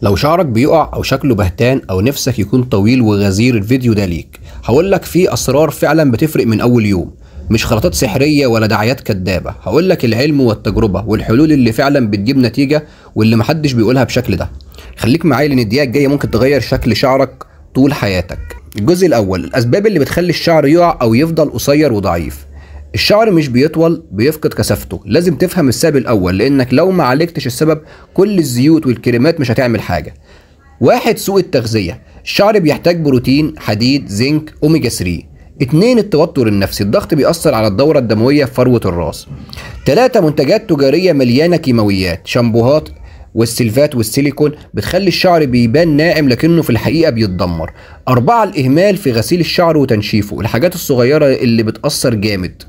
لو شعرك بيقع او شكله بهتان او نفسك يكون طويل وغزير، الفيديو ده ليك. هقولك فيه اسرار فعلا بتفرق من اول يوم، مش خرطات سحرية ولا دعايات كدابة. هقولك العلم والتجربة والحلول اللي فعلا بتجيب نتيجة واللي محدش بيقولها بشكل ده. خليك معايا لان الدقيقة الجاية ممكن تغير شكل شعرك طول حياتك. الجزء الاول، الاسباب اللي بتخلي الشعر يقع او يفضل قصير وضعيف. الشعر مش بيطول، بيفقد كثافته. لازم تفهم السبب الاول، لانك لو ما عالجتش السبب كل الزيوت والكريمات مش هتعمل حاجه. واحد، سوء التغذيه. الشعر بيحتاج بروتين، حديد، زنك، اوميجا 3. 2، التوتر النفسي. الضغط بيأثر على الدورة الدموية في فروة الراس. 3، منتجات تجارية مليانة كيماويات، شامبوهات والسيلفات والسيليكون بتخلي الشعر بيبان ناعم لكنه في الحقيقة بيتدمر. 4، الإهمال في غسيل الشعر وتنشيفه. الحاجات الصغيرة اللي بتأثر جامد.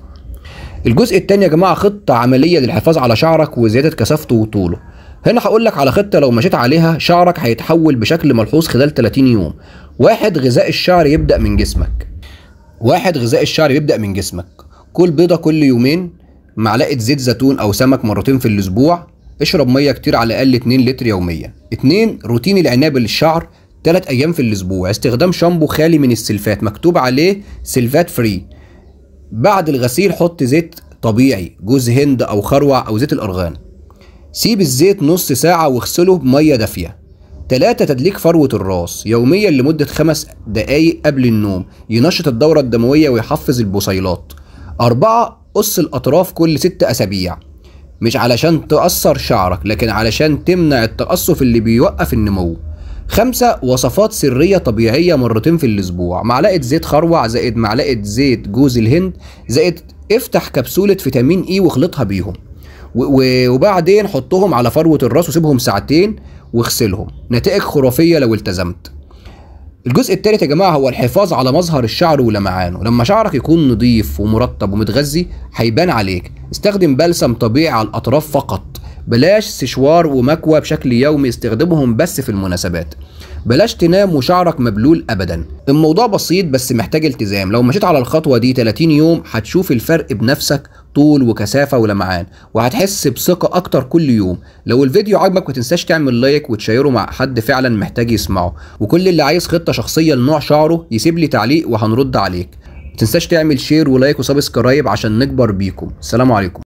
الجزء التاني يا جماعة، خطة عملية للحفاظ على شعرك وزيادة كثافته وطوله. هنا هقولك على خطة لو مشيت عليها شعرك هيتحول بشكل ملحوظ خلال 30 يوم. 1، غذاء الشعر يبدأ من جسمك. كل بيضة كل يومين، معلقة زيت زيتون أو سمك مرتين في الأسبوع. اشرب مية كتير، على الأقل 2 لتر يوميا. 2، روتين العناية للشعر 3 أيام في الأسبوع. استخدام شامبو خالي من السلفات، مكتوب عليه سلفات فري. بعد الغسيل حط زيت طبيعي، جوز هند أو خروع أو زيت الأرغان. سيب الزيت نص ساعة واغسله بمية دافية. 3، تدليك فروة الراس يوميا لمدة 5 دقايق قبل النوم، ينشط الدورة الدموية ويحفز البصيلات. 4، قص الأطراف كل 6 أسابيع، مش علشان تقصر شعرك لكن علشان تمنع التقصف اللي بيوقف النمو. 5، وصفات سرية طبيعية مرتين في الأسبوع، معلقة زيت خروع زائد معلقة زيت جوز الهند زائد افتح كبسولة فيتامين اي واخلطها بيهم، وبعدين حطهم على فروة الراس وسيبهم ساعتين واغسلهم. نتائج خرافية لو التزمت. الجزء الثالث يا جماعة هو الحفاظ على مظهر الشعر ولمعانه. لما شعرك يكون نظيف ومرطب ومتغذي هيبان عليك. استخدم بلسم طبيعي على الأطراف فقط، بلاش سشوار ومكوى بشكل يومي، استخدمهم بس في المناسبات. بلاش تنام وشعرك مبلول ابدا. الموضوع بسيط بس محتاج التزام. لو مشيت على الخطوة دي 30 يوم هتشوف الفرق بنفسك، طول وكثافة ولمعان، وهتحس بثقة اكتر كل يوم. لو الفيديو عجبك ما تنساش تعمل لايك وتشيره مع حد فعلا محتاج يسمعه. وكل اللي عايز خطة شخصية لنوع شعره يسيب لي تعليق وهنرد عليك. ما تنساش تعمل شير ولايك وسبسكرايب عشان نكبر بيكم. السلام عليكم.